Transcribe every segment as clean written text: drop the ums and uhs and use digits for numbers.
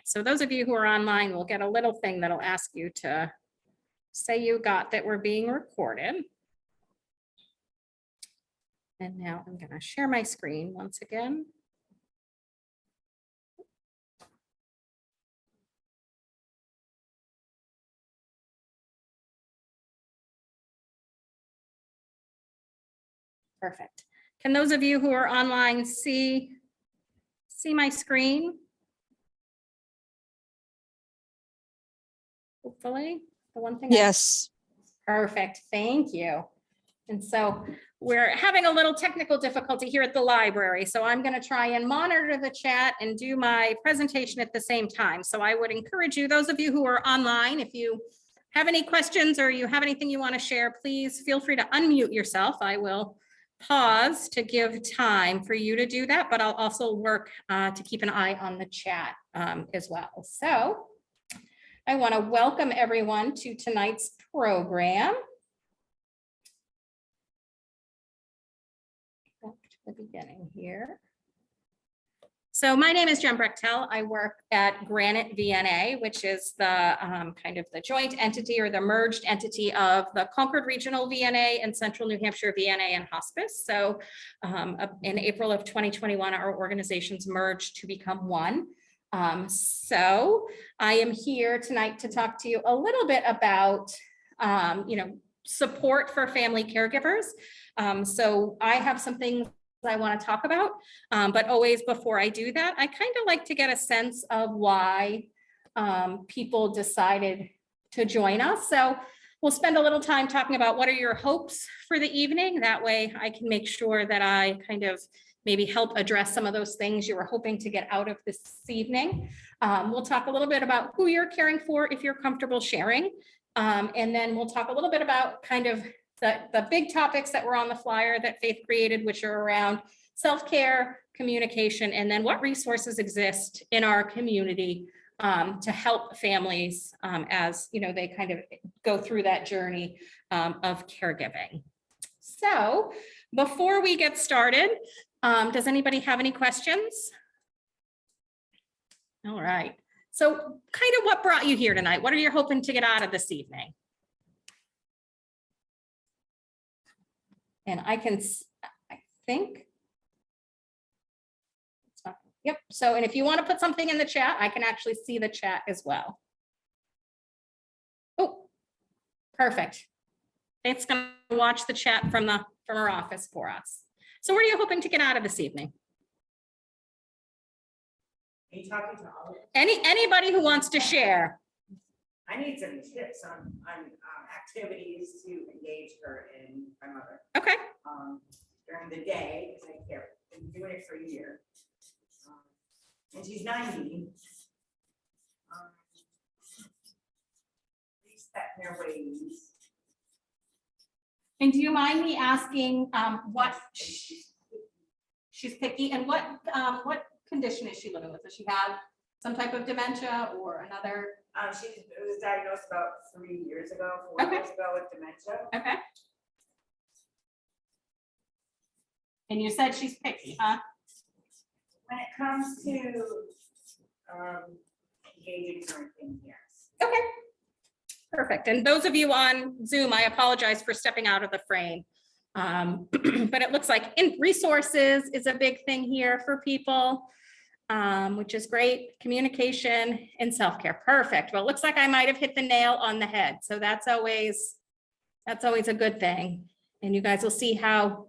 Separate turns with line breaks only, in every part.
So those of you who are online will get a little thing that'll ask you to say you got that we're being recorded. And now I'm going to share my screen once again. Perfect. Can those of you who are online see my screen? Hopefully, the one thing.
Yes.
Perfect, thank you. And so we're having a little technical difficulty here at the library, so I'm going to try and monitor the chat and do my presentation at the same time. So I would encourage you, those of you who are online, if you have any questions or you have anything you want to share, please feel free to unmute yourself. I will pause to give time for you to do that, but I'll also work to keep an eye on the chat as well. So I want to welcome everyone to tonight's program. Back to the beginning here. So my name is Jen Brechtel. I work at Granite VNA, which is the kind of the joint entity or the merged entity of the Concord Regional VNA and Central New Hampshire VNA and Hospice. So in April of 2021, our organizations merged to become one. So I am here tonight to talk to you a little bit about, support for family caregivers. So I have some things I want to talk about, but always before I do that, I kind of like to get a sense of why people decided to join us. So we'll spend a little time talking about what are your hopes for the evening. That way I can make sure that I kind of maybe help address some of those things you were hoping to get out of this evening. We'll talk a little bit about who you're caring for if you're comfortable sharing. And then we'll talk a little bit about kind of the big topics that were on the flyer that Faith created, which are around self-care, communication, and then what resources exist in our community to help families as they kind of go through that journey of caregiving. So before we get started, does anybody have any questions? All right. So kind of what brought you here tonight? What are you hoping to get out of this evening? And I think. Yep. So, and if you want to put something in the chat, I can actually see the chat as well. Oh, perfect. It's going to watch the chat from our office for us. So what are you hoping to get out of this evening?
Are you talking to all of us?
Anybody who wants to share.
I need some tips on activities to engage her and my mother.
Okay.
During the day, because I care. Been doing it for a year. And she's 90. Respect their ways.
And do you mind me asking what she's picky and what condition is she living with? Does she have some type of dementia or another?
She was diagnosed about 3 years ago, 4 years ago with dementia.
Okay. And you said she's picky, huh?
When it comes to engaging her in things, yes.
Okay. Perfect. And those of you on Zoom, I apologize for stepping out of the frame. But it looks like resources is a big thing here for people, which is great. Communication and self-care. Perfect. Well, it looks like I might have hit the nail on the head. So that's always a good thing. And you guys will see how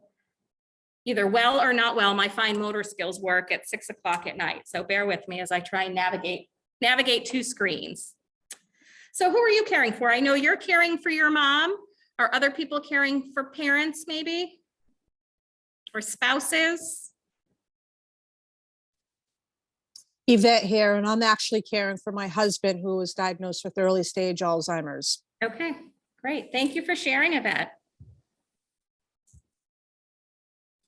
either well or not well my fine motor skills work at 6 o'clock at night. So bear with me as I try and navigate two screens. So who are you caring for? I know you're caring for your mom. Are other people caring for parents maybe? Or spouses?
Yvette here, and I'm actually caring for my husband who was diagnosed with early stage Alzheimer's.
Okay, great. Thank you for sharing, Yvette.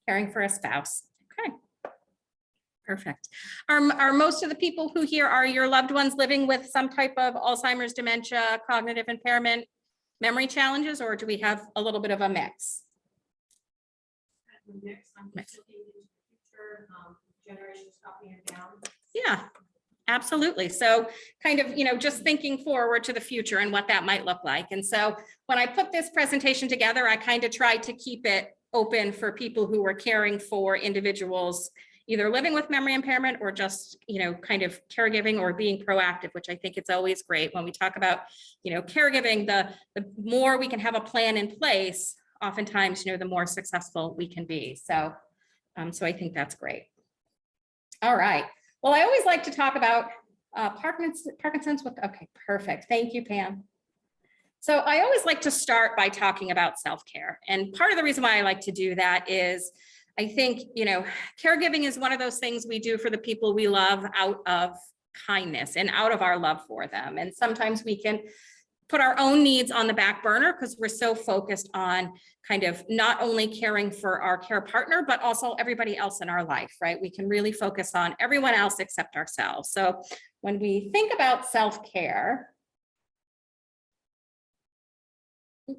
Caring for a spouse. Okay. Perfect. Are most of the people who here are your loved ones living with some type of Alzheimer's, dementia, cognitive impairment, memory challenges, or do we have a little bit of a mix?
I'm just looking into the future, generations copying it down.
Yeah. Absolutely. So kind of, just thinking forward to the future and what that might look like. And so when I put this presentation together, I kind of tried to keep it open for people who were caring for individuals, either living with memory impairment or just, kind of caregiving or being proactive, which I think it's always great when we talk about, caregiving, the more we can have a plan in place, oftentimes, the more successful we can be. So I think that's great. All right. Well, I always like to talk about Parkinson's with, okay, perfect. Thank you, Pam. So I always like to start by talking about self-care. And part of the reason why I like to do that is I think, caregiving is one of those things we do for the people we love out of kindness and out of our love for them. And sometimes we can put our own needs on the back burner because we're so focused on kind of not only caring for our care partner, but also everybody else in our life, right? We can really focus on everyone else except ourselves. So when we think about self-care,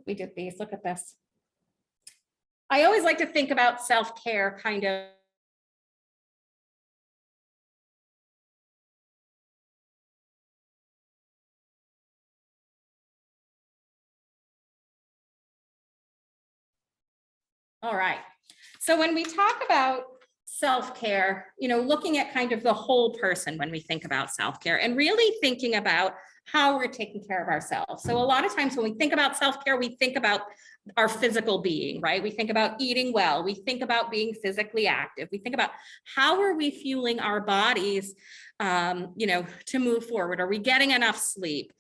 we did these, look at this. I always like to think about self-care kind of all right. So when we talk about self-care, looking at kind of the whole person when we think about self-care and really thinking about how we're taking care of ourselves. So a lot of times when we think about self-care, we think about our physical being, right? We think about eating well. We think about being physically active. We think about how are we fueling our bodies, to move forward? Are we getting enough sleep?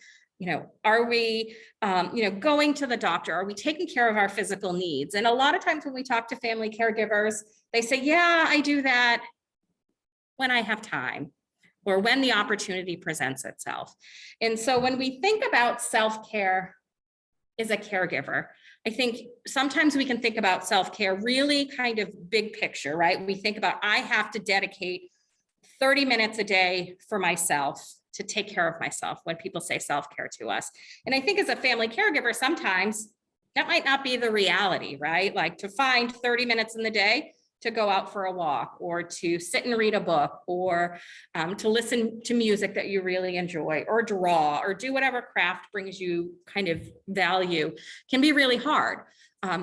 Are we, going to the doctor? Are we taking care of our physical needs? And a lot of times when we talk to family caregivers, they say, yeah, I do that when I have time or when the opportunity presents itself. And so when we think about self-care as a caregiver, I think sometimes we can think about self-care really kind of big picture, right? We think about, I have to dedicate 30 minutes a day for myself to take care of myself when people say self-care to us. And I think as a family caregiver, sometimes that might not be the reality, right? Like to find 30 minutes in the day to go out for a walk or to sit and read a book or to listen to music that you really enjoy or draw or do whatever craft brings you kind of value can be really hard.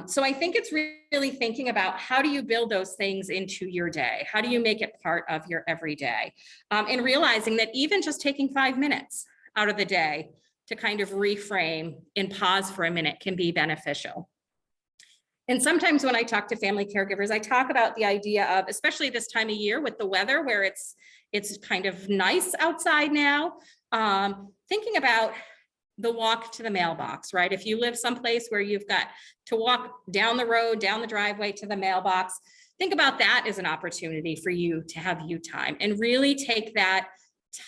So I think it's really thinking about how do you build those things into your day? How do you make it part of your everyday? And realizing that even just taking 5 minutes out of the day to kind of reframe and pause for a minute can be beneficial. And sometimes when I talk to family caregivers, I talk about the idea of, especially this time of year with the weather where it's kind of nice outside now, thinking about the walk to the mailbox, right? If you live someplace where you've got to walk down the road, down the driveway to the mailbox, think about that as an opportunity for you to have you time and really take that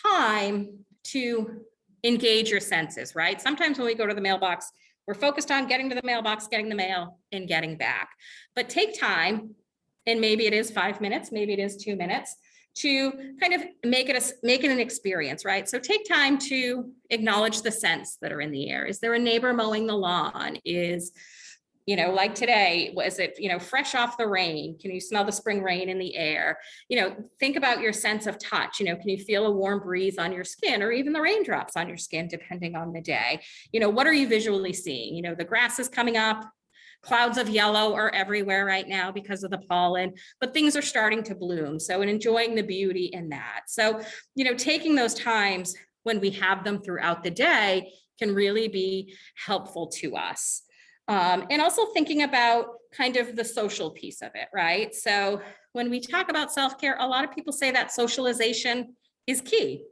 time to engage your senses, right? Sometimes when we go to the mailbox, we're focused on getting to the mailbox, getting the mail, and getting back. But take time, and maybe it is 5 minutes, maybe it is 2 minutes, to kind of make it an experience, right? So take time to acknowledge the scents that are in the air. Is there a neighbor mowing the lawn? Is, like today, was it, fresh off the rain? Can you smell the spring rain in the air? Think about your sense of touch. Can you feel a warm breeze on your skin or even the raindrops on your skin, depending on the day? What are you visually seeing? The grass is coming up. Clouds of yellow are everywhere right now because of the pollen, but things are starting to bloom. So, and enjoying the beauty in that. So, taking those times when we have them throughout the day can really be helpful to us. And also thinking about kind of the social piece of it, right? So when we talk about self-care, a lot of people say that socialization is key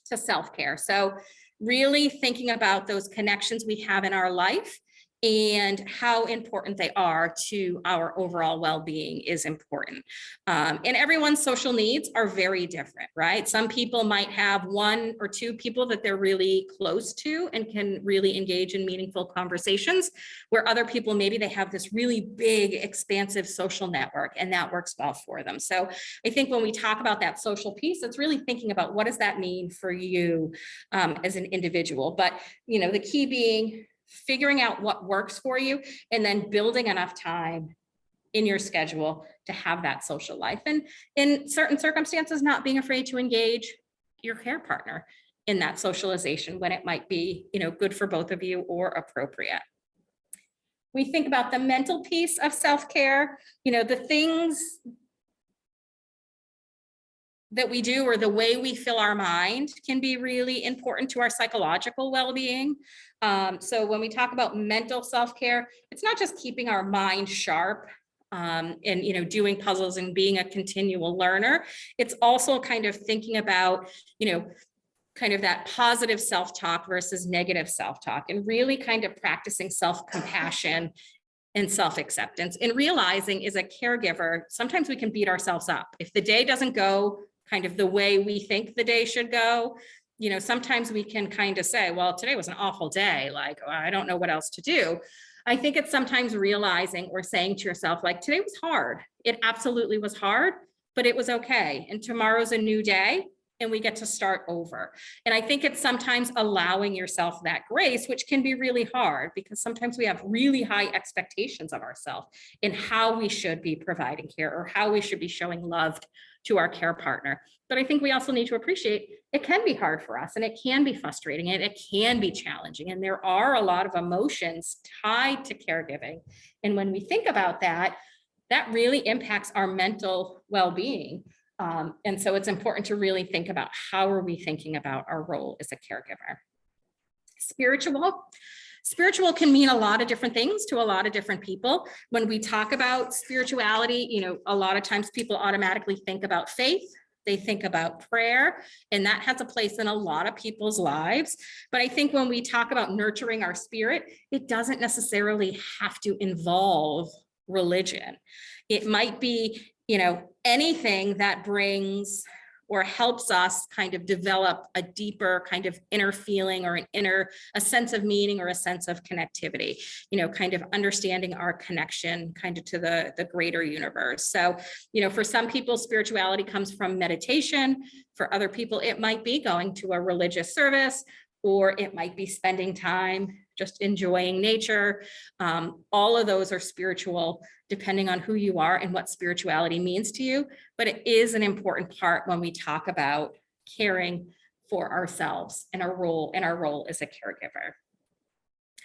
to self-care. So really thinking about those connections we have in our life and how important they are to our overall well-being is important. And everyone's social needs are very different, right? Some people might have 1 or 2 people that they're really close to and can really engage in meaningful conversations, where other people, maybe they have this really big, expansive social network, and that works well for them. So I think when we talk about that social piece, it's really thinking about what does that mean for you as an individual. But, the key being figuring out what works for you and then building enough time in your schedule to have that social life. And in certain circumstances, not being afraid to engage your care partner in that socialization when it might be, good for both of you or appropriate. We think about the mental piece of self-care, the things that we do or the way we fill our mind can be really important to our psychological well-being. So when we talk about mental self-care, it's not just keeping our mind sharp and doing puzzles and being a continual learner. It's also kind of thinking about, kind of that positive self-talk versus negative self-talk, and really kind of practicing self-compassion and self-acceptance, and realizing as a caregiver, sometimes we can beat ourselves up. If the day doesn't go kind of the way we think the day should go, sometimes we can kind of say, well, today was an awful day. Like, I don't know what else to do. I think it's sometimes realizing or saying to yourself, like, today was hard. It absolutely was hard, but it was okay. And tomorrow's a new day and we get to start over. And I think it's sometimes allowing yourself that grace, which can be really hard because sometimes we have really high expectations of ourselves in how we should be providing care or how we should be showing love to our care partner. But I think we also need to appreciate it can be hard for us and it can be frustrating and it can be challenging. And there are a lot of emotions tied to caregiving. And when we think about that, that really impacts our mental well-being. And so it's important to really think about how are we thinking about our role as a caregiver. Spiritual can mean a lot of different things to a lot of different people. When we talk about spirituality, a lot of times people automatically think about faith. They think about prayer, and that has a place in a lot of people's lives. But I think when we talk about nurturing our spirit, it doesn't necessarily have to involve religion. It might be, anything that brings or helps us kind of develop a deeper kind of inner feeling or a sense of meaning or a sense of connectivity, kind of understanding our connection kind of to the greater universe. So, for some people, spirituality comes from meditation. For other people, it might be going to a religious service, or it might be spending time just enjoying nature. All of those are spiritual, depending on who you are and what spirituality means to you. But it is an important part when we talk about caring for ourselves and our role as a caregiver.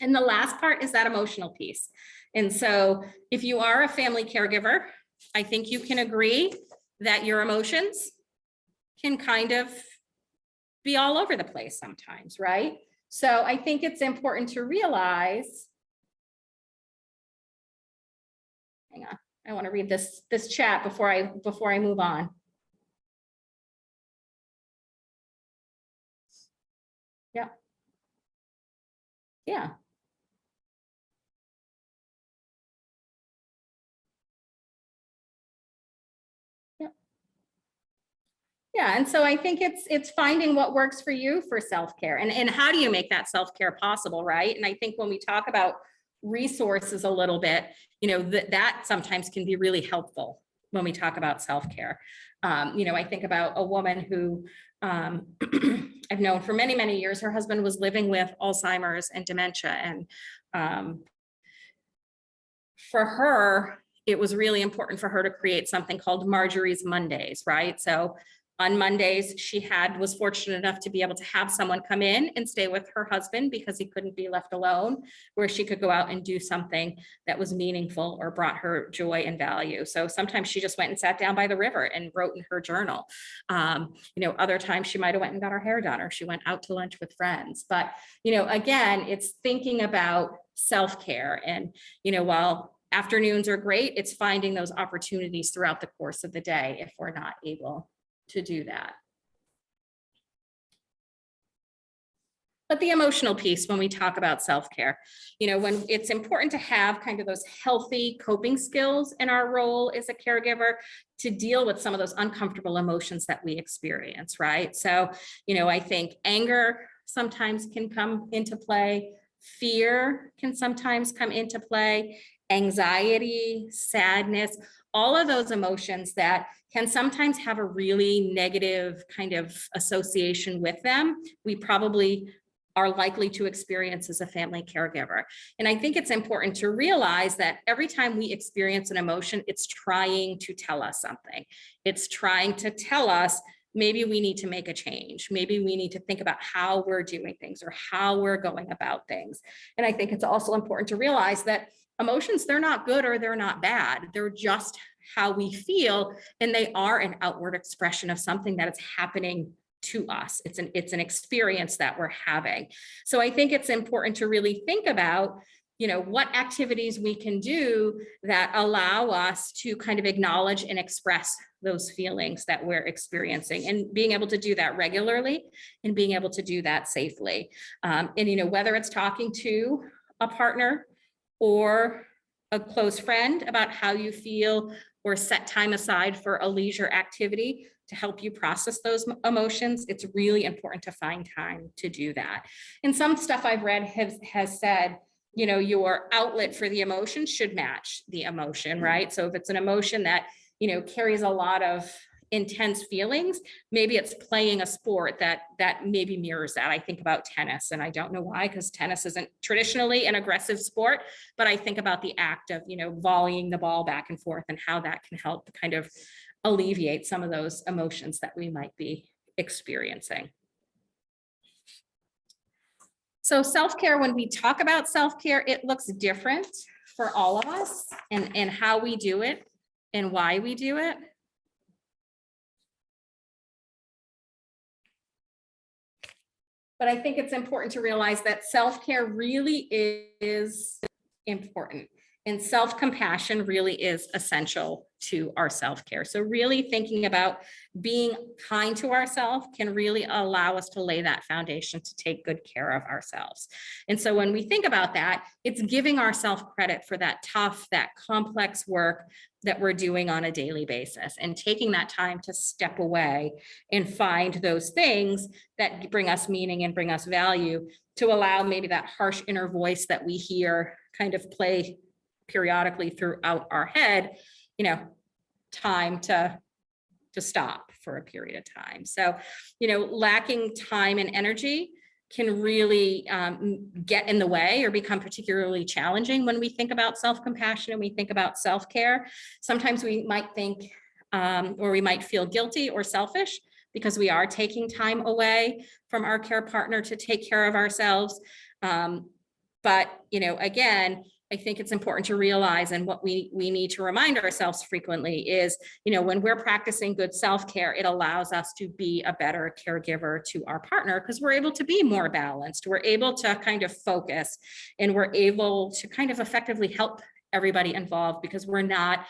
And the last part is that emotional piece. And so if you are a family caregiver, I think you can agree that your emotions can kind of be all over the place sometimes, right? So I think it's important to realize, hang on, I want to read this chat before I move on. Yeah. Yeah. Yeah, and so I think it's finding what works for you for self-care, and how do you make that self-care possible, right? And I think when we talk about resources a little bit, that sometimes can be really helpful when we talk about self-care. I think about a woman who I've known for many, many years. Her husband was living with Alzheimer's and dementia, and for her, it was really important for her to create something called Marjorie's Mondays, right? So on Mondays, she was fortunate enough to be able to have someone come in and stay with her husband because he couldn't be left alone, where she could go out and do something that was meaningful or brought her joy and value. So sometimes she just went and sat down by the river and wrote in her journal. Other times she might have went and got her hair done, or she went out to lunch with friends. But, again, it's thinking about self-care. And, while afternoons are great, it's finding those opportunities throughout the course of the day if we're not able to do that. But the emotional piece, when we talk about self-care, when it's important to have kind of those healthy coping skills in our role as a caregiver to deal with some of those uncomfortable emotions that we experience, right? So, I think anger sometimes can come into play. Fear can sometimes come into play. Anxiety, sadness, all of those emotions that can sometimes have a really negative kind of association with them, we probably are likely to experience as a family caregiver. And I think it's important to realize that every time we experience an emotion, it's trying to tell us something. It's trying to tell us maybe we need to make a change. Maybe we need to think about how we're doing things or how we're going about things. And I think it's also important to realize that emotions, they're not good or they're not bad. They're just how we feel, and they are an outward expression of something that is happening to us. It's an experience that we're having. So I think it's important to really think about, you know, what activities we can do that allow us to kind of acknowledge and express those feelings that we're experiencing, and being able to do that regularly and being able to do that safely. And, you know, whether it's talking to a partner or a close friend about how you feel, or set time aside for a leisure activity to help you process those emotions, it's really important to find time to do that. And some stuff I've read has said, you know, your outlet for the emotion should match the emotion, right? So if it's an emotion that, you know, carries a lot of intense feelings, maybe it's playing a sport that maybe mirrors that. I think about tennis, and I don't know why, because tennis isn't traditionally an aggressive sport, but I think about the act of, you know, volleying the ball back and forth and how that can help kind of alleviate some of those emotions that we might be experiencing. So self-care, when we talk about self-care, it looks different for all of us, and how we do it and why we do it. But I think it's important to realize that self-care really is important, and self-compassion really is essential to our self-care. So really thinking about being kind to ourselves can really allow us to lay that foundation to take good care of ourselves. And so when we think about that, it's giving ourselves credit for that tough, that complex work that we're doing on a daily basis, and taking that time to step away and find those things that bring us meaning and bring us value, to allow maybe that harsh inner voice that we hear kind of play periodically throughout our head, you know, time to stop for a period of time. So, you know, lacking time and energy can really get in the way or become particularly challenging when we think about self-compassion and we think about self-care. Sometimes we might think, or we might feel guilty or selfish because we are taking time away from our care partner to take care of ourselves. But, you know, again, I think it's important to realize, and what we need to remind ourselves frequently is, you know, when we're practicing good self-care, it allows us to be a better caregiver to our partner, because we're able to be more balanced. We're able to kind of focus, and we're able to kind of effectively help everybody involved, because we're not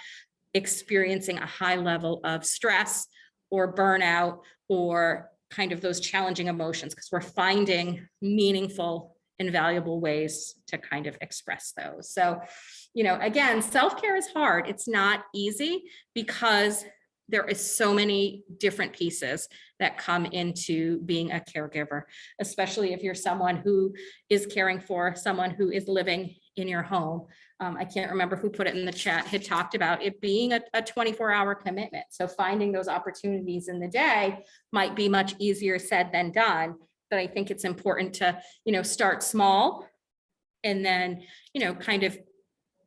experiencing a high level of stress or burnout or kind of those challenging emotions, because we're finding meaningful and valuable ways to kind of express those. So, you know, again, self-care is hard. It's not easy, because there is so many different pieces that come into being a caregiver, especially if you're someone who is caring for someone who is living in your home. I can't remember who put it in the chat, had talked about it being a 24-hour commitment. So finding those opportunities in the day might be much easier said than done. But I think it's important to, you know, start small, and then, you know, kind of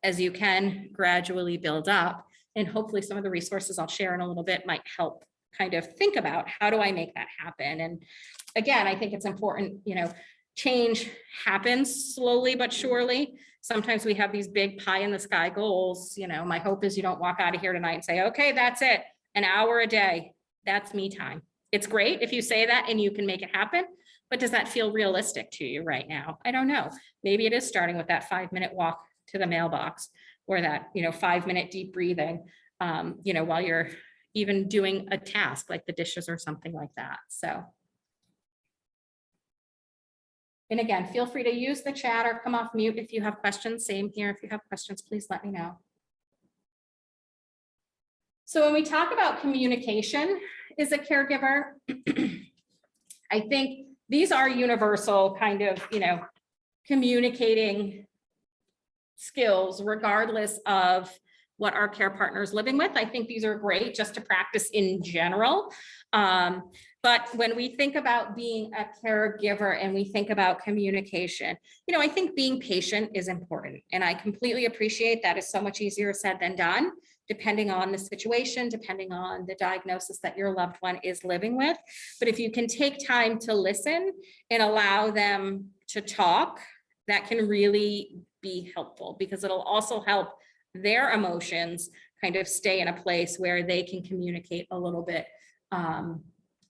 as you can gradually build up, and hopefully some of the resources I'll share in a little bit might help kind of think about, how do I make that happen? And again, I think it's important, you know, change happens slowly but surely. Sometimes we have these big pie in the sky goals. You know, my hope is you don't walk out of here tonight and say, okay, that's it, an hour a day, that's me time. It's great if you say that and you can make it happen, but does that feel realistic to you right now? I don't know. Maybe it is starting with that 5-minute walk to the mailbox, or that, you know, 5-minute deep breathing, you know, while you're even doing a task like the dishes or something like that. So. And again, feel free to use the chat or come off mute if you have questions. Same here. If you have questions, please let me know. So when we talk about communication as a caregiver, I think these are universal kind of, you know, communicating skills, regardless of what our care partner is living with. I think these are great just to practice in general. But when we think about being a caregiver and we think about communication, you know, I think being patient is important. And I completely appreciate that is so much easier said than done. depending on the situation, depending on the diagnosis that your loved one is living with. But if you can take time to listen and allow them to talk, that can really be helpful, because it'll also help their emotions kind of stay in a place where they can communicate a little bit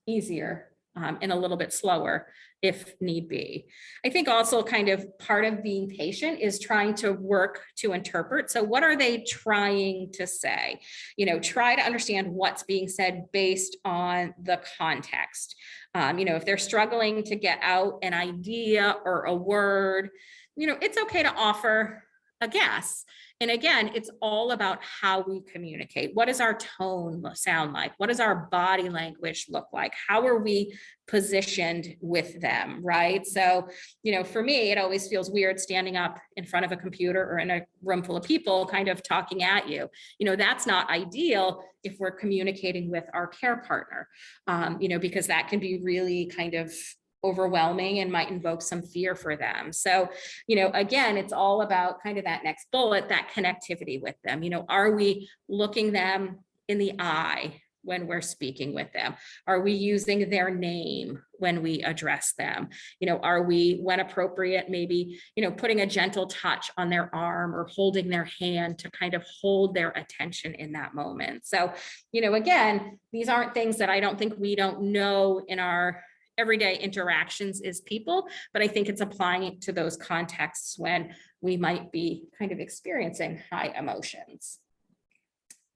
easier and a little bit slower if need be. I think also kind of part of being patient is trying to work to interpret. So what are they trying to say? You know, try to understand what's being said based on the context. You know, if they're struggling to get out an idea or a word, you know, it's okay to offer a guess. And again, it's all about how we communicate. What does our tone sound like? What does our body language look like? How are we positioned with them, right? So, you know, for me, it always feels weird standing up in front of a computer or in a room full of people kind of talking at you. You know, that's not ideal if we're communicating with our care partner, you know, because that can be really kind of overwhelming and might invoke some fear for them. So, you know, again, it's all about kind of that next bullet, that connectivity with them. You know, are we looking them in the eye when we're speaking with them? Are we using their name when we address them? You know, are we, when appropriate, maybe, you know, putting a gentle touch on their arm or holding their hand to kind of hold their attention in that moment? So, you know, again, these aren't things that I don't think we don't know in our everyday interactions as people, but I think it's applying it to those contexts when we might be kind of experiencing high emotions.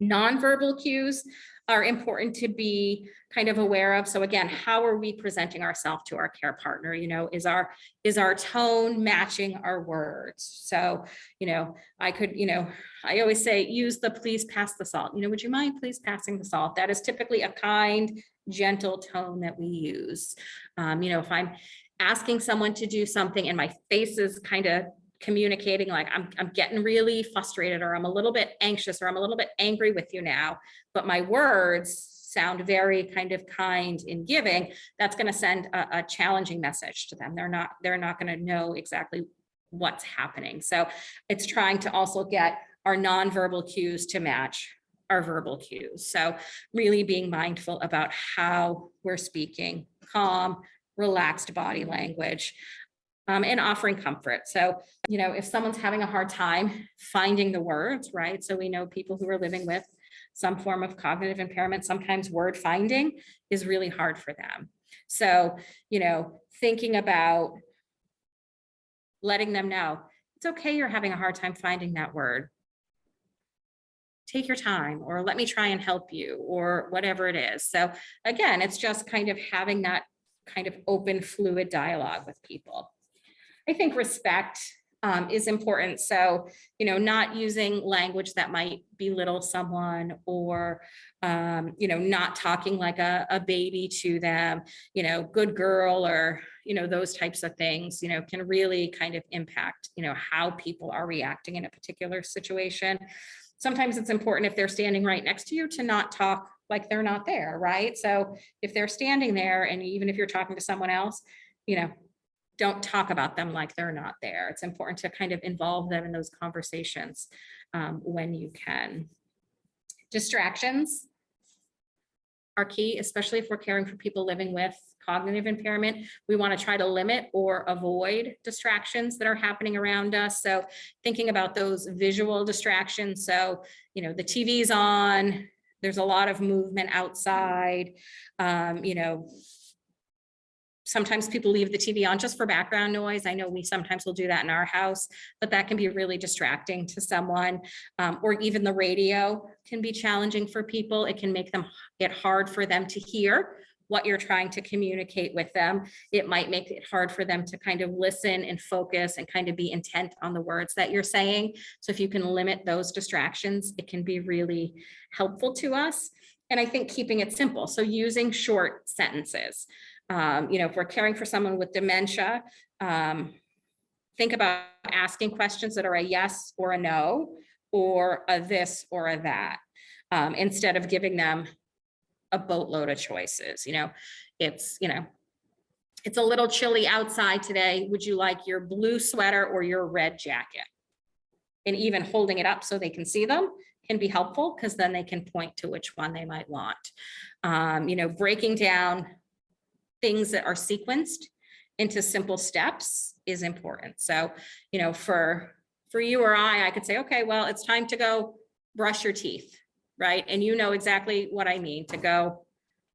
Nonverbal cues are important to be kind of aware of. So again, how are we presenting ourselves to our care partner? You know, is our tone matching our words? So, you know, I could, you know, I always say, use the please pass the salt. You know, would you mind please passing the salt? That is typically a kind, gentle tone that we use. You know, if I'm asking someone to do something and my face is kind of communicating like I'm getting really frustrated, or I'm a little bit anxious, or I'm a little bit angry with you now, but my words sound very kind of kind and giving, that's going to send a challenging message to them. They're not going to know exactly what's happening. So it's trying to also get our nonverbal cues to match our verbal cues. So really being mindful about how we're speaking, calm, relaxed body language, and offering comfort. So, you know, if someone's having a hard time finding the words, right? So we know people who are living with some form of cognitive impairment, sometimes word finding is really hard for them. So, you know, thinking about letting them know, it's okay, you're having a hard time finding that word. Take your time, or let me try and help you, or whatever it is. So again, it's just kind of having that kind of open, fluid dialogue with people. I think respect is important. So, you know, not using language that might belittle someone, or, you know, not talking like a baby to them, you know, good girl, or, you know, those types of things, you know, can really kind of impact, you know, how people are reacting in a particular situation. Sometimes it's important, if they're standing right next to you, to not talk like they're not there, right? So if they're standing there, and even if you're talking to someone else, you know, don't talk about them like they're not there. It's important to kind of involve them in those conversations when you can. Distractions are key, especially if we're caring for people living with cognitive impairment. We want to try to limit or avoid distractions that are happening around us. So thinking about those visual distractions. So, you know, the TV's on, there's a lot of movement outside, you know, sometimes people leave the TV on just for background noise. I know we sometimes will do that in our house, but that can be really distracting to someone. Or even the radio can be challenging for people. It can make it hard for them to hear what you're trying to communicate with them. It might make it hard for them to kind of listen and focus and kind of be intent on the words that you're saying. So if you can limit those distractions, it can be really helpful to us. And I think keeping it simple. So using short sentences. You know, if we're caring for someone with dementia, think about asking questions that are a yes or a no, or a this or a that, instead of giving them a boatload of choices. You know, it's a little chilly outside today. Would you like your blue sweater or your red jacket? And even holding it up so they can see them can be helpful because then they can point to which one they might want. You know, breaking down things that are sequenced into simple steps is important. So, you know, for you or I could say, okay, well, it's time to go brush your teeth, right? And you know exactly what I mean, to go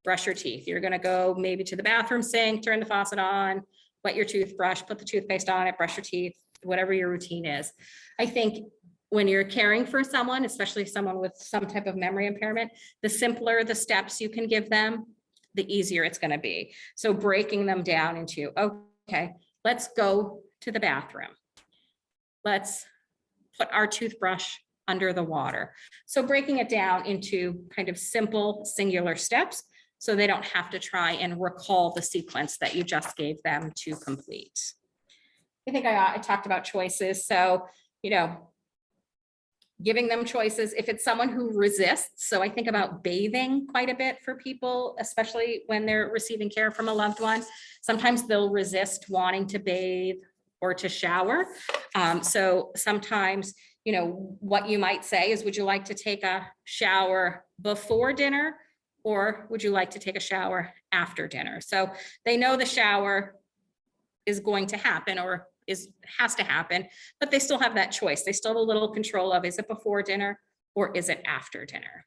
brush your teeth. You're gonna go maybe to the bathroom sink, turn the faucet on, wet your toothbrush, put the toothpaste on it, brush your teeth, whatever your routine is. I think when you're caring for someone, especially someone with some type of memory impairment, the simpler the steps you can give them, the easier it's going to be. So breaking them down into, okay, let's go to the bathroom. Let's put our toothbrush under the water. So breaking it down into kind of simple singular steps so they don't have to try and recall the sequence that you just gave them to complete. I think I talked about choices. So, you know, giving them choices. If it's someone who resists, so I think about bathing quite a bit for people, especially when they're receiving care from a loved one. Sometimes they'll resist wanting to bathe or to shower. So sometimes, you know, what you might say is, would you like to take a shower before dinner, or would you like to take a shower after dinner? So they know the shower is going to happen, or has to happen, but they still have that choice. They still have a little control of, is it before dinner or is it after dinner?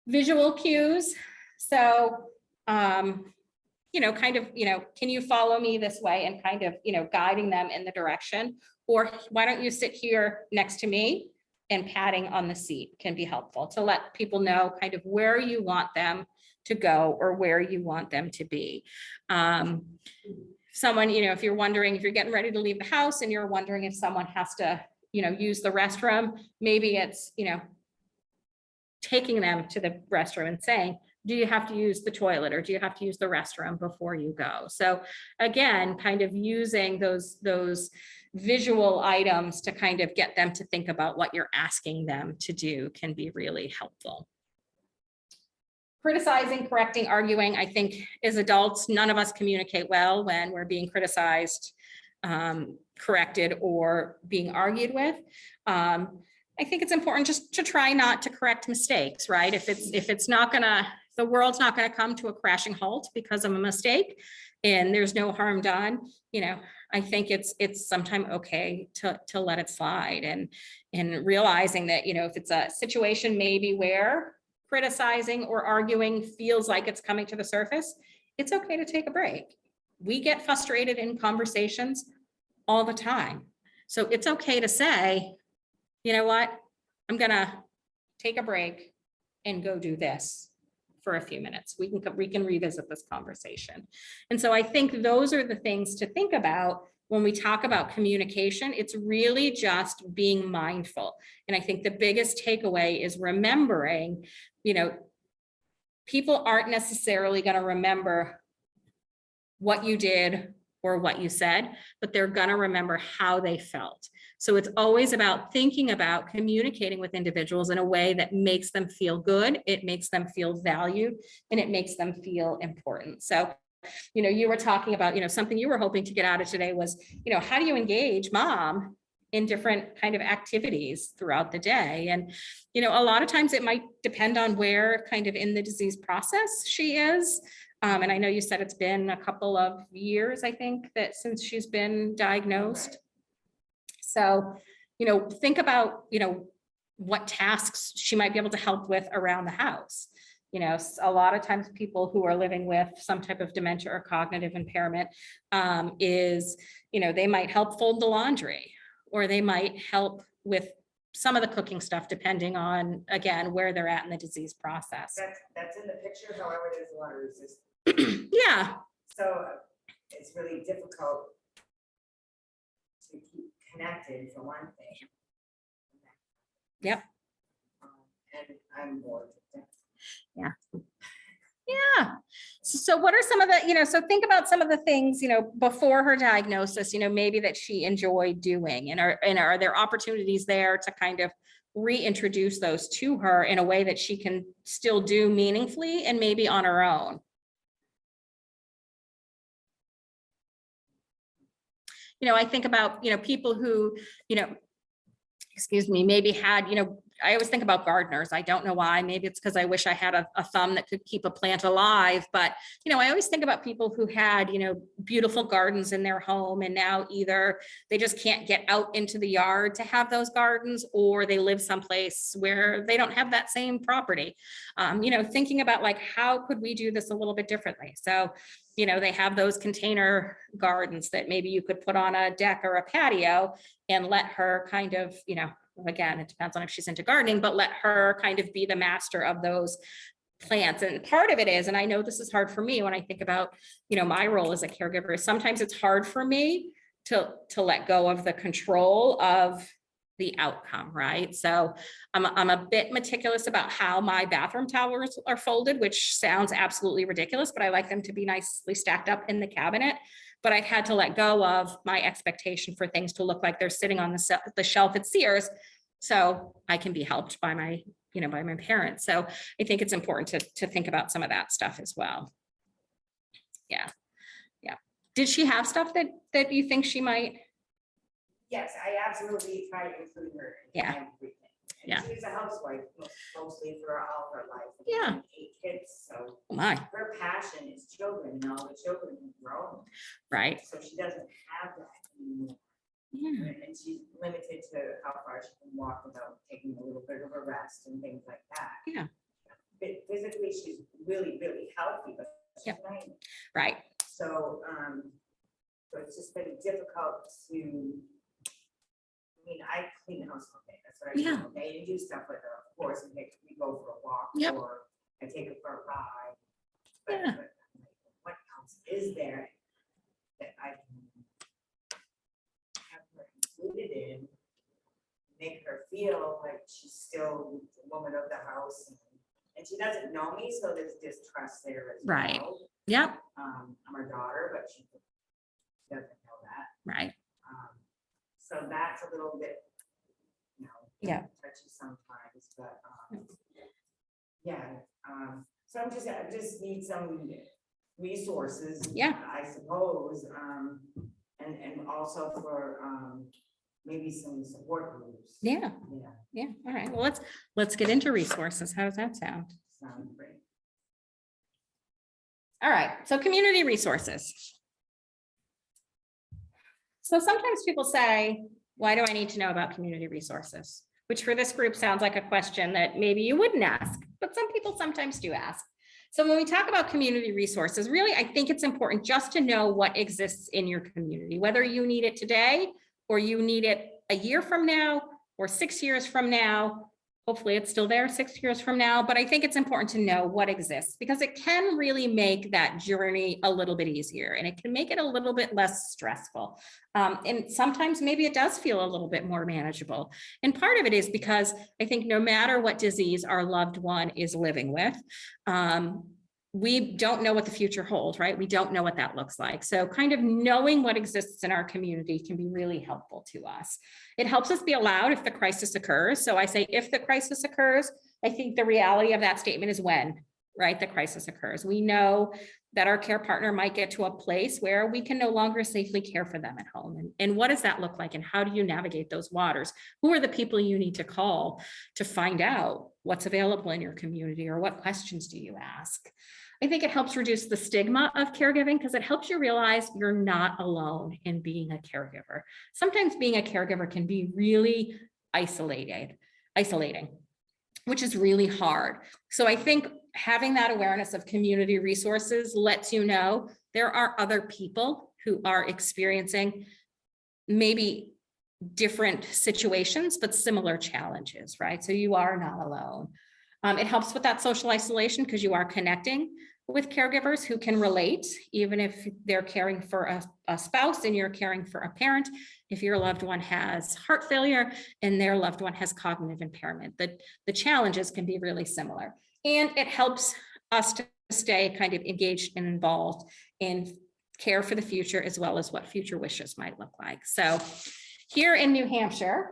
Visual cues. So, you know, kind of, you know, can you follow me this way, and kind of, you know, guiding them in the direction, or why don't you sit here next to me, and patting on the seat can be helpful to let people know kind of where you want them to go or where you want them to be. Someone, you know, if you're wondering, if you're getting ready to leave the house and you're wondering if someone has to, you know, use the restroom, maybe it's, you know, taking them to the restroom and saying, do you have to use the toilet, or do you have to use the restroom before you go? So again, kind of using those visual items to kind of get them to think about what you're asking them to do can be really helpful. Criticizing, correcting, arguing. I think as adults, none of us communicate well when we're being criticized, corrected, or being argued with. I think it's important just to try not to correct mistakes, right? If it's not gonna, the world's not gonna come to a crashing halt because of a mistake, and there's no harm done, you know, I think it's sometimes okay to let it slide, and realizing that, you know, if it's a situation maybe where criticizing or arguing feels like it's coming to the surface, it's okay to take a break. We get frustrated in conversations all the time. So it's okay to say, you know what, I'm gonna take a break and go do this for a few minutes. We can revisit this conversation. And so I think those are the things to think about when we talk about communication. It's really just being mindful. And I think the biggest takeaway is remembering, you know, people aren't necessarily going to remember what you did or what you said, but they're going to remember how they felt. So it's always about thinking about communicating with individuals in a way that makes them feel good, it makes them feel valued, and it makes them feel important. So, you know, you were talking about, you know, something you were hoping to get out of today was, you know, how do you engage mom in different kind of activities throughout the day? And, you know, a lot of times it might depend on where kind of in the disease process she is. And I know you said it's been a couple of years, I think, that since she's been diagnosed. So, you know, think about, you know, what tasks she might be able to help with around the house. You know, a lot of times people who are living with some type of dementia or cognitive impairment is, you know, they might help fold the laundry, or they might help with some of the cooking stuff, depending on, again, where they're at in the disease process.
That's in the picture, however, there's a lot of resistance.
Yeah.
So it's really difficult to keep connected for one thing.
Yep.
And I'm bored.
Yeah. Yeah. So what are some of the, you know, so think about some of the things, you know, before her diagnosis, you know, maybe that she enjoyed doing, and are there opportunities there to kind of reintroduce those to her in a way that she can still do meaningfully and maybe on her own? You know, I think about, you know, people who, you know, excuse me, maybe had, I always think about gardeners. I don't know why. Maybe it's because I wish I had a thumb that could keep a plant alive. But, I always think about people who had, beautiful gardens in their home, and now either they just can't get out into the yard to have those gardens, or they live someplace where they don't have that same property. Thinking about like, how could we do this a little bit differently? So, they have those container gardens that maybe you could put on a deck or a patio and let her kind of, again, it depends on if she's into gardening, but let her kind of be the master of those plants. And part of it is, and I know this is hard for me when I think about, my role as a caregiver, sometimes it's hard for me to let go of the control of the outcome, right? So I'm a bit meticulous about how my bathroom towels are folded, which sounds absolutely ridiculous, but I like them to be nicely stacked up in the cabinet. But I've had to let go of my expectation for things to look like they're sitting on the shelf at Sears, so I can be helped by my, by my parents. So I think it's important to think about some of that stuff as well. Yeah. Did she have stuff that you think she might?
Yes, I absolutely try to include her in everything. And
Yeah.
she was a housewife mostly for all her life.
Yeah.
8 kids, so
Oh my,
her passion is children, and all the children have grown.
right.
So she doesn't have that anymore.
Yeah.
And she's limited to how far she can walk without taking a little bit of a rest and things like that.
Yeah.
But physically, she's really, really healthy, but she's 90.
Right.
So, so it's just been difficult to, I clean the house all day. That's what I do all day, and do stuff with her, of course, and we go for a walk, or I take her for a ride. But what else is there that I can have her included in, make her feel like she's still the woman of the house, and she doesn't know me, so there's distrust there as well.
Right. Yep.
I'm her daughter, but she doesn't know that.
Right.
So that's a little bit, touchy sometimes, but so I just need some resources. I suppose, and also for maybe some support groups.
Yeah. All right. Well, let's get into resources. How does that sound?
Sounds great.
All right. So community resources. So sometimes people say, why do I need to know about community resources? Which for this group sounds like a question that maybe you wouldn't ask, but some people sometimes do ask. So when we talk about community resources, really, I think it's important just to know what exists in your community, whether you need it today or you need it a year from now or 6 years from now. Hopefully it's still there 6 years from now, but I think it's important to know what exists because it can really make that journey a little bit easier and it can make it a little bit less stressful. And sometimes maybe it does feel a little bit more manageable. And part of it is because I think no matter what disease our loved one is living with, we don't know what the future holds, right? We don't know what that looks like. So kind of knowing what exists in our community can be really helpful to us. It helps us be allowed if the crisis occurs. So I say, if the crisis occurs, I think the reality of that statement is when, right? The crisis occurs. We know that our care partner might get to a place where we can no longer safely care for them at home. And what does that look like? And how do you navigate those waters? Who are the people you need to call to find out what's available in your community, or what questions do you ask? I think it helps reduce the stigma of caregiving because it helps you realize you're not alone in being a caregiver. Sometimes being a caregiver can be really isolating, which is really hard. So I think having that awareness of community resources lets you know there are other people who are experiencing maybe different situations, but similar challenges, right? So you are not alone. It helps with that social isolation because you are connecting with caregivers who can relate, even if they're caring for a spouse and you're caring for a parent. If your loved one has heart failure and their loved one has cognitive impairment, the challenges can be really similar. And it helps us to stay kind of engaged and involved in care for the future, as well as what future wishes might look like. So here in New Hampshire,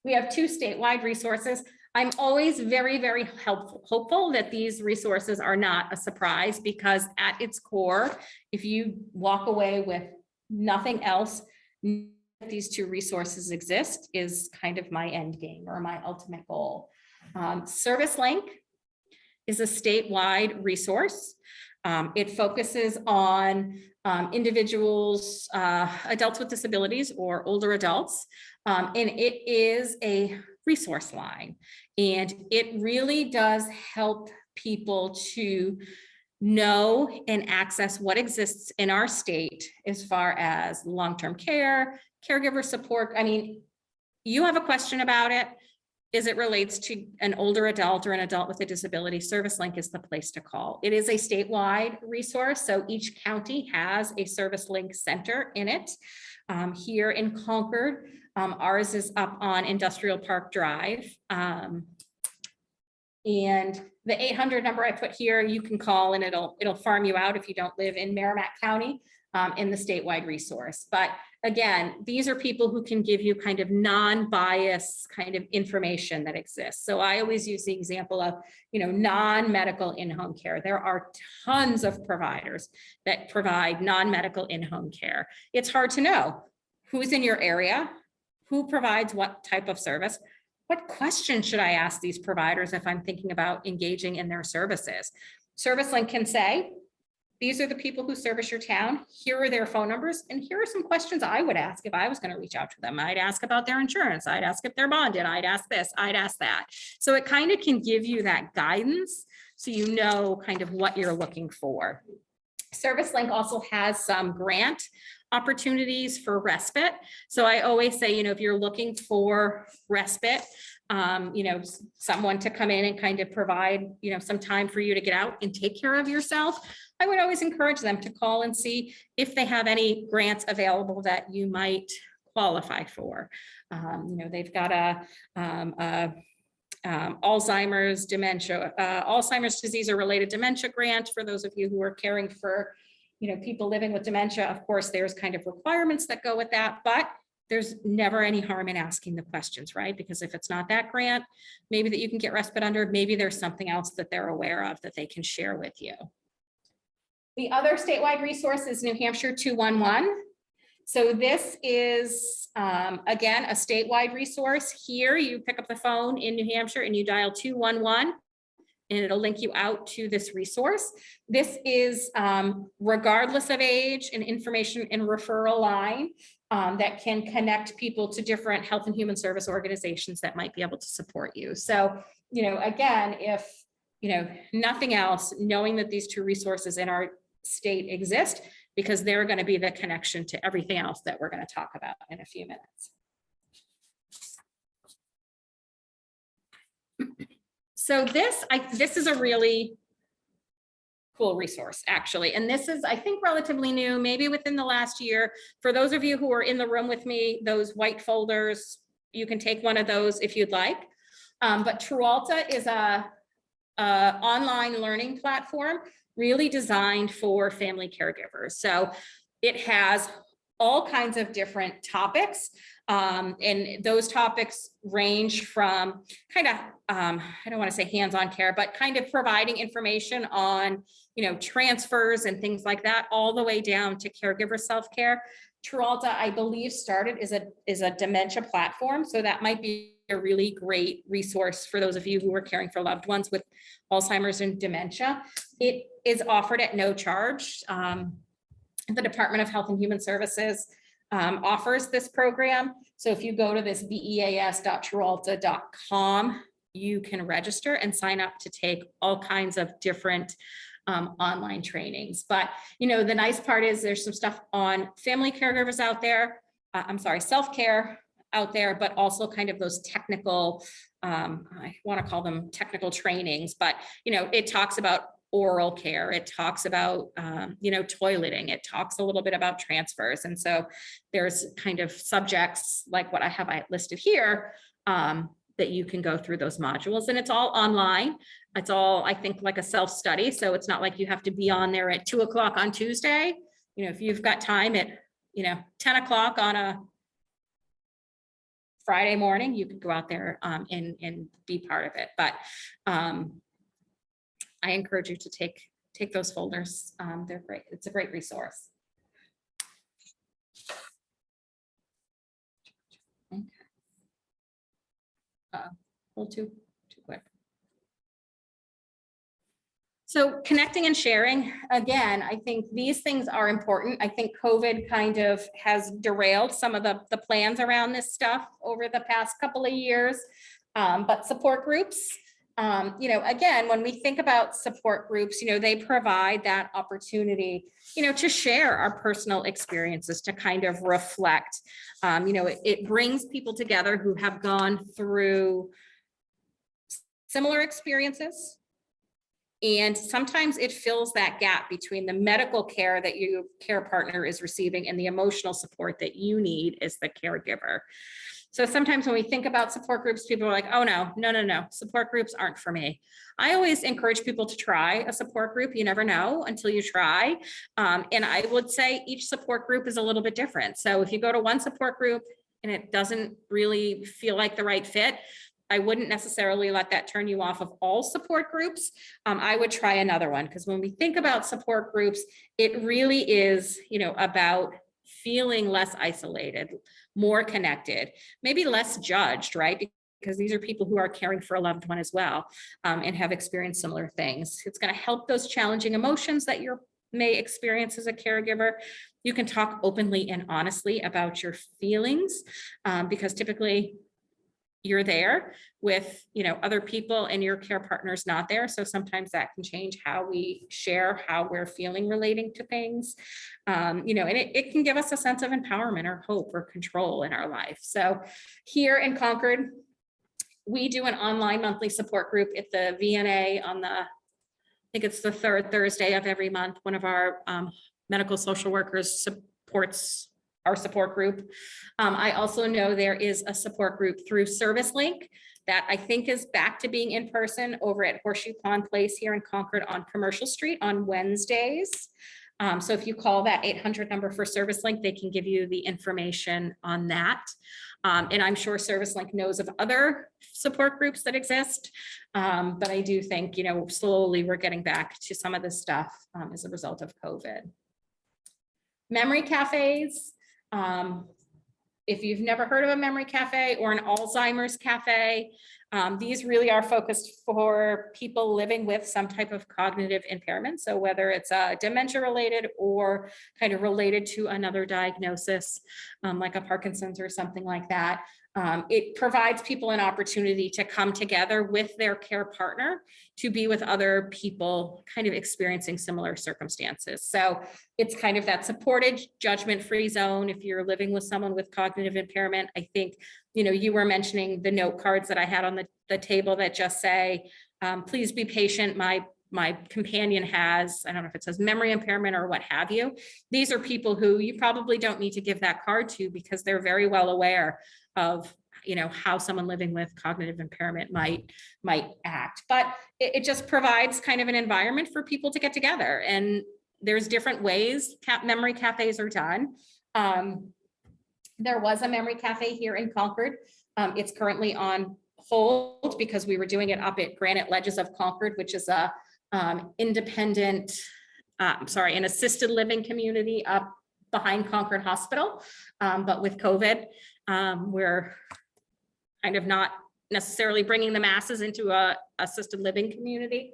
we have 2 statewide resources. I'm always very, very hopeful that these resources are not a surprise, because at its core, if you walk away with nothing else, these two resources exist is kind of my end game or my ultimate goal. ServiceLink is a statewide resource. It focuses on individuals, adults with disabilities or older adults, and it is a resource line. And it really does help people to know and access what exists in our state as far as long-term care, caregiver support. I mean, you have a question about it, as it relates to an older adult or an adult with a disability, ServiceLink is the place to call. It is a statewide resource, so each county has a ServiceLink center in it. Here in Concord, ours is up on Industrial Park Drive. And the 800 number I put here, you can call and it'll farm you out if you don't live in Merrimack County, in the statewide resource. But again, these are people who can give you kind of non-biased kind of information that exists. So I always use the example of, non-medical in-home care. There are tons of providers that provide non-medical in-home care. It's hard to know who's in your area, who provides what type of service. What question should I ask these providers if I'm thinking about engaging in their services? ServiceLink can say, these are the people who service your town. Here are their phone numbers. And here are some questions I would ask if I was going to reach out to them. I'd ask about their insurance. I'd ask if they're bonded. I'd ask this, I'd ask that. So it kind of can give you that guidance so you know kind of what you're looking for. ServiceLink also has some grant opportunities for respite. So I always say, if you're looking for respite, someone to come in and kind of provide, some time for you to get out and take care of yourself, I would always encourage them to call and see if they have any grants available that you might qualify for. They've got Alzheimer's dementia, Alzheimer's disease or related dementia grant for those of you who are caring for, people living with dementia. Of course, there's kind of requirements that go with that, but there's never any harm in asking the questions, right? Because if it's not that grant, maybe that you can get respite under, maybe there's something else that they're aware of that they can share with you. The other statewide resource is New Hampshire 211. So this is, again, a statewide resource. Here, you pick up the phone in New Hampshire and you dial 211. And it'll link you out to this resource. This is regardless of age, an information and referral line that can connect people to different health and human service organizations that might be able to support you. So, again, if, nothing else, knowing that these two resources in our state exist, because they're going to be the connection to everything else that we're going to talk about in a few minutes. So this is a really cool resource, actually. And this is, I think, relatively new, maybe within the last year. For those of you who are in the room with me, those white folders, you can take one of those if you'd like. But Trualta is a online learning platform really designed for family caregivers. So it has all kinds of different topics. And those topics range from kind of, I don't want to say hands-on care, but kind of providing information on, transfers and things like that, all the way down to caregiver self-care. Trualta, I believe, started is a dementia platform. So that might be a really great resource for those of you who are caring for loved ones with Alzheimer's and dementia. It is offered at no charge. The Department of Health and Human Services offers this program. So if you go to this beas.trualta.com, you can register and sign up to take all kinds of different online trainings. But, the nice part is there's some stuff on family caregivers out there. Self-care out there, but also kind of those technical, I want to call them technical trainings, but, it talks about oral care. It talks about, toileting. It talks a little bit about transfers. And so there's kind of subjects like what I have listed here that you can go through those modules, and it's all online. It's all, I think, like a self-study. So it's not like you have to be on there at 2 o'clock on Tuesday. If you've got time at, 10 o'clock on a Friday morning, you could go out there and be part of it. But I encourage you to take those folders. They're great. It's a great resource. a little too quick. So connecting and sharing, again, I think these things are important. I think COVID kind of has derailed some of the plans around this stuff over the past couple of years. But support groups, again, when we think about support groups, they provide that opportunity, to share our personal experiences, to kind of reflect. It brings people together who have gone through similar experiences. And sometimes it fills that gap between the medical care that your care partner is receiving and the emotional support that you need as the caregiver. So sometimes when we think about support groups, people are like, oh, no, support groups aren't for me. I always encourage people to try a support group. You never know until you try. And I would say each support group is a little bit different. So if you go to one support group and it doesn't really feel like the right fit, I wouldn't necessarily let that turn you off of all support groups. I would try another one, because when we think about support groups, it really is, about feeling less isolated, more connected, maybe less judged, right? Because these are people who are caring for a loved one as well, and have experienced similar things. It's going to help those challenging emotions that you may experience as a caregiver. You can talk openly and honestly about your feelings, because typically you're there with, other people and your care partner's not there. So sometimes that can change how we share, how we're feeling relating to things. And it can give us a sense of empowerment or hope or control in our life. So here in Concord, we do an online monthly support group at the VNA on I think it's the third Thursday of every month. One of our medical social workers supports our support group. I also know there is a support group through Service Link that I think is back to being in person over at Horseshoe Pond Place here in Concord on Commercial Street on Wednesdays. So if you call that 800 number for Service Link, they can give you the information on that. And I'm sure Service Link knows of other support groups that exist. But I do think, slowly we're getting back to some of this stuff as a result of COVID. Memory cafes. If you've never heard of a memory cafe or an Alzheimer's cafe, these really are focused for people living with some type of cognitive impairment. So whether it's dementia related or kind of related to another diagnosis, like a Parkinson's or something like that, it provides people an opportunity to come together with their care partner to be with other people kind of experiencing similar circumstances. So it's kind of that supported, judgment-free zone. If you're living with someone with cognitive impairment, I think, you were mentioning the note cards that I had on the table that just say, please be patient. My companion has, I don't know if it says memory impairment or what have you. These are people who you probably don't need to give that card to, because they're very well aware of, how someone living with cognitive impairment might act. But it just provides kind of an environment for people to get together. And there's different ways memory cafes are done. There was a memory cafe here in Concord. It's currently on hold because we were doing it up at Granite Ledges of Concord, which is a independent, an assisted living community up behind Concord Hospital. But with COVID, we're kind of not necessarily bringing the masses into a assisted living community.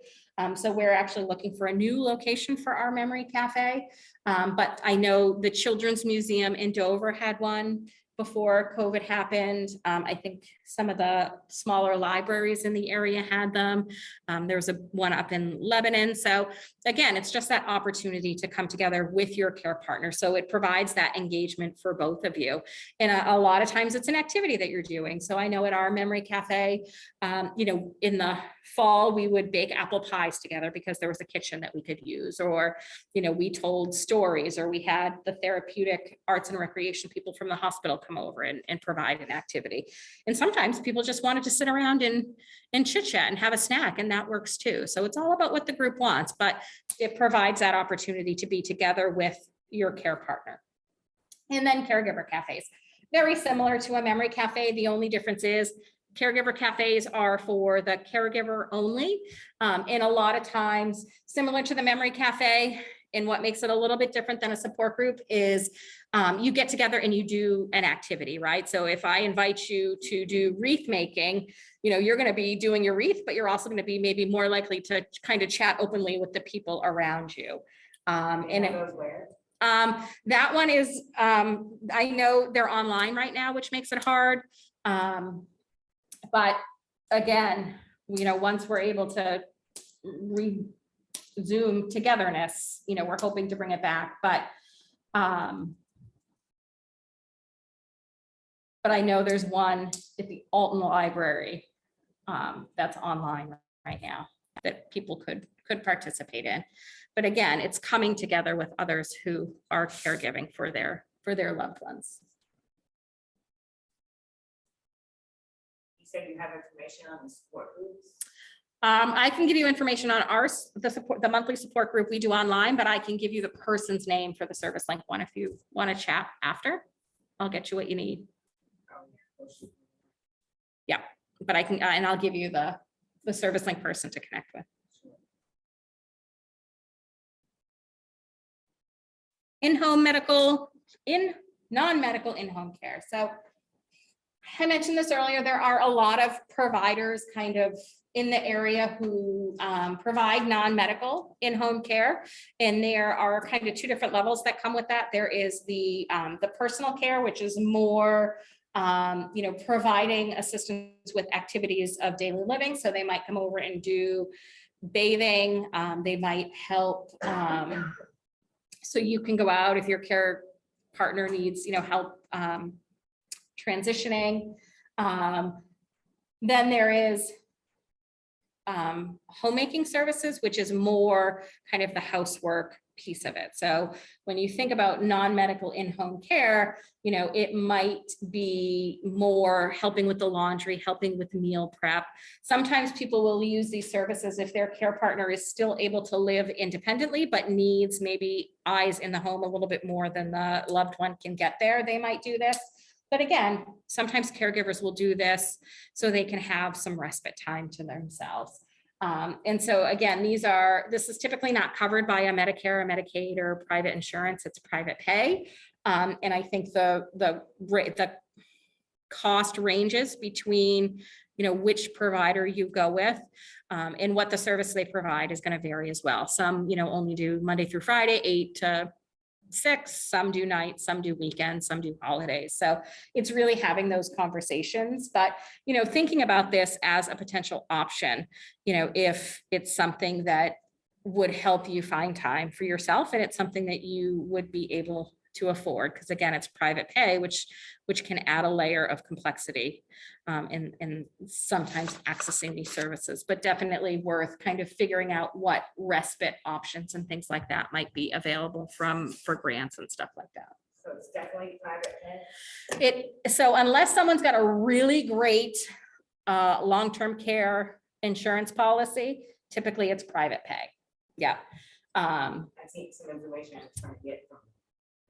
So we're actually looking for a new location for our memory cafe. But I know the Children's Museum in Dover had one before COVID happened. I think some of the smaller libraries in the area had them. There was one up in Lebanon. So again, it's just that opportunity to come together with your care partner. So it provides that engagement for both of you. And a lot of times it's an activity that you're doing. So I know at our memory cafe, in the fall, we would bake apple pies together because there was a kitchen that we could use, or, we told stories, or we had the therapeutic arts and recreation people from the hospital come over and provide an activity. And sometimes people just wanted to sit around and chit chat and have a snack, and that works too. So it's all about what the group wants, but it provides that opportunity to be together with your care partner. And then caregiver cafes, very similar to a memory cafe. The only difference is caregiver cafes are for the caregiver only. And a lot of times, similar to the memory cafe, And what makes it a little bit different than a support group is you get together and you do an activity, right? So if I invite you to do wreath making, you know, you're going to be doing your wreath, but you're also going to be maybe more likely to kind of chat openly with the people around you. That one is, I know they're online right now, which makes it hard. But again, you know, once we're able to Zoom togetherness, you know, we're hoping to bring it back, but I know there's one at the Alton Library that's online right now that people could participate in. But again, it's coming together with others who are caregiving for their loved ones.
You said you have information on the support groups?
I can give you information on the monthly support group we do online, but I can give you the person's name for the service link one if you want to chat after. I'll get you what you need. Yeah, but I can, and I'll give you the service link person to connect with. In-home medical, non-medical in-home care. So I mentioned this earlier, there are a lot of providers kind of in the area who provide non-medical in-home care. And there are kind of two different levels that come with that. There is the personal care, which is more, you know, providing assistance with activities of daily living. So they might come over and do bathing. They might help. So you can go out if your care partner needs, you know, help transitioning. Then there is homemaking services, which is more kind of the housework piece of it. So when you think about non-medical in-home care, you know, it might be more helping with the laundry, helping with meal prep. Sometimes people will use these services if their care partner is still able to live independently, but needs maybe eyes in the home a little bit more than the loved one can get there. They might do this. But again, sometimes caregivers will do this so they can have some respite time to themselves. And so again, this is typically not covered by a Medicare, a Medicaid, or private insurance. It's private pay. And I think the cost ranges between, you know, which provider you go with, and what the service they provide is going to vary as well. Some, you know, only do Monday through Friday, 8 to 6, some do nights, some do weekends, some do holidays. So it's really having those conversations, but, you know, thinking about this as a potential option, you know, if it's something that would help you find time for yourself and it's something that you would be able to afford, because again, it's private pay, which can add a layer of complexity and sometimes accessing these services, but definitely worth kind of figuring out what respite options and things like that might be available for grants and stuff like that.
So it's definitely private pay?
So unless someone's got a really great long-term care insurance policy, typically it's private pay. Yeah.
I think some information I'm trying to get from.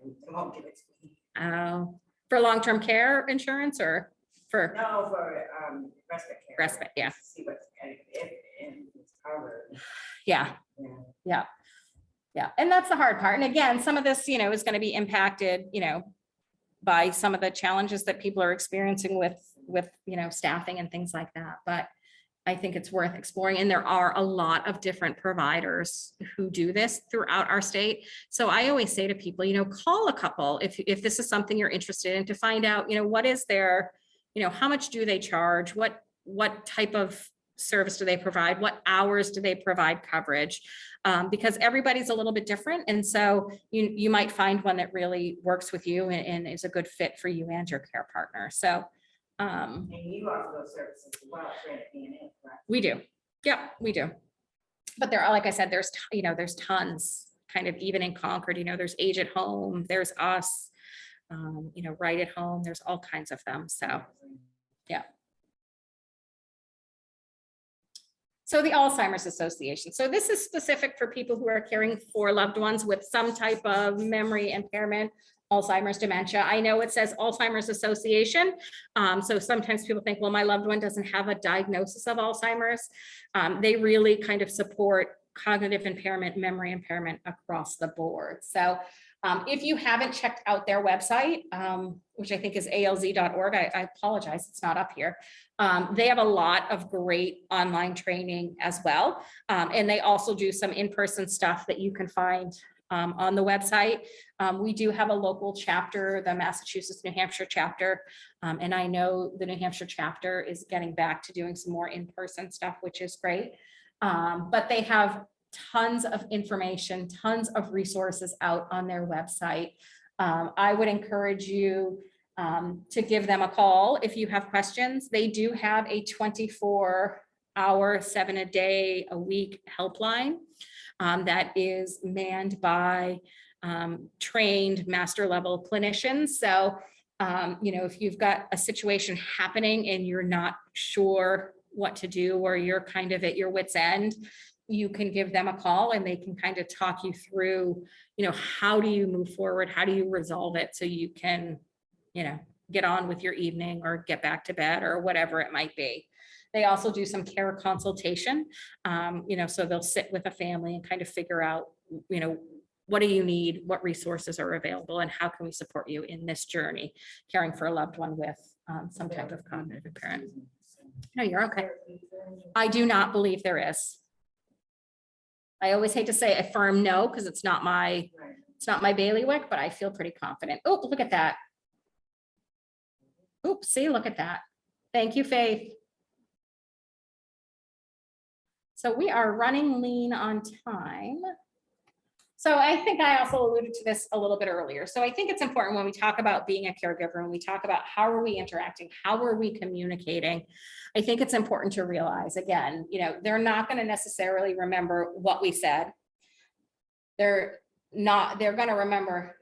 They won't give it to me.
For long-term care insurance or for?
No, for respite care.
Respite, yeah.
See what's if it's covered.
Yeah. And that's the hard part. And again, some of this, you know, is going to be impacted, you know, by some of the challenges that people are experiencing with, you know, staffing and things like that. But I think it's worth exploring. And there are a lot of different providers who do this throughout our state. So I always say to people, you know, call a couple if this is something you're interested in, to find out, you know, what is their, you know, how much do they charge? What type of service do they provide? What hours do they provide coverage? Because everybody's a little bit different. And so you might find one that really works with you and is a good fit for you and your care partner. So
and you offer those services as well at Granite VNA, correct?
We do. Yep, we do. But there are, like I said, there's tons kind of even in Concord, you know, there's Age at Home, there's us, you know, Right at Home, there's all kinds of them. So, yeah. So the Alzheimer's Association. So this is specific for people who are caring for loved ones with some type of memory impairment, Alzheimer's, dementia. I know it says Alzheimer's Association. So sometimes people think, well, my loved one doesn't have a diagnosis of Alzheimer's. They really kind of support cognitive impairment, memory impairment across the board. So if you haven't checked out their website, which I think is alz.org, I apologize, it's not up here. They have a lot of great online training as well. And they also do some in-person stuff that you can find on the website. We do have a local chapter, the Massachusetts, New Hampshire chapter. And I know the New Hampshire chapter is getting back to doing some more in-person stuff, which is great. But they have tons of information, tons of resources out on their website. I would encourage you to give them a call if you have questions. They do have a 24-hour, 7-a-day-a-week helpline that is manned by trained master level clinicians. So, if you've got a situation happening and you're not sure what to do, or you're kind of at your wit's end, you can give them a call and they can kind of talk you through, how do you move forward? How do you resolve it so you can, get on with your evening or get back to bed or whatever it might be. They also do some care consultation, so they'll sit with a family and kind of figure out, what do you need? What resources are available and how can we support you in this journey, caring for a loved one with some type of cognitive impairment? No, you're okay. I do not believe there is. I always hate to say a firm no, because it's not my bailiwick, but I feel pretty confident. Oh, look at that. Oops, see, look at that. Thank you, Faith. So we are running lean on time. So I think I also alluded to this a little bit earlier. So I think it's important when we talk about being a caregiver and we talk about how are we interacting, how are we communicating, I think it's important to realize, again, they're not going to necessarily remember what we said. They're going to remember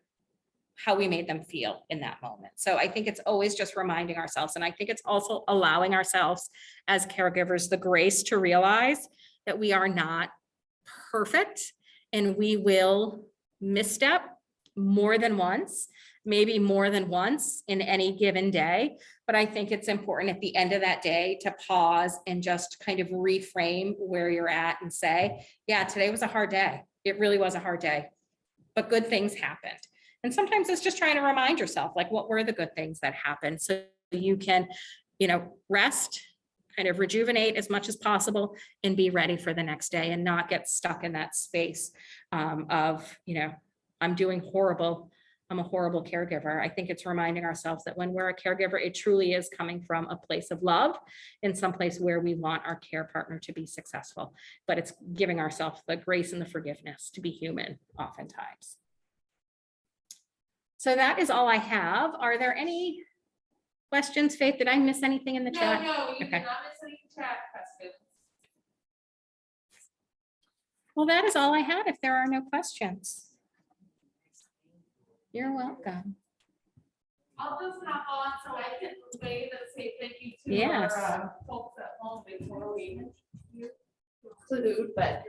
how we made them feel in that moment. So I think it's always just reminding ourselves. And I think it's also allowing ourselves as caregivers the grace to realize that we are not perfect and we will misstep more than once, maybe more than once in any given day. But I think it's important at the end of that day to pause and just kind of reframe where you're at and say, yeah, today was a hard day. It really was a hard day, but good things happened. And sometimes it's just trying to remind yourself, like, what were the good things that happened? So you can, rest, kind of rejuvenate as much as possible and be ready for the next day and not get stuck in that space of, I'm doing horrible. I'm a horrible caregiver. I think it's reminding ourselves that when we're a caregiver, it truly is coming from a place of love in some place where we want our care partner to be successful, but it's giving ourselves the grace and the forgiveness to be human oftentimes. So that is all I have. Are there any questions, Faith? Did I miss anything in the chat?
No, you
Okay.
did not miss any chat questions.
Well, that is all I had if there are no questions. You're welcome.
I'll just hop on so I can wave and say thank you to
Yes.
our folks at home before we conclude, but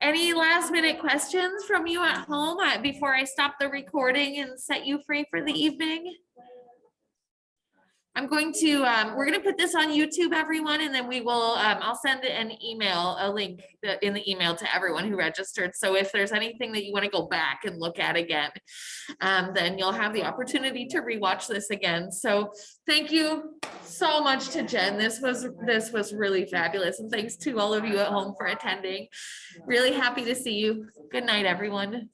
any last minute questions from you at home before I stop the recording and set you free for the evening? I'm going to, we're going to put this on YouTube, everyone, and then we will, I'll send an email, a link in the email to everyone who registered. So if there's anything that you want to go back and look at again, then you'll have the opportunity to rewatch this again. So thank you so much to Jen. This was really fabulous. And thanks to all of you at home for attending. Really happy to see you. Good night, everyone.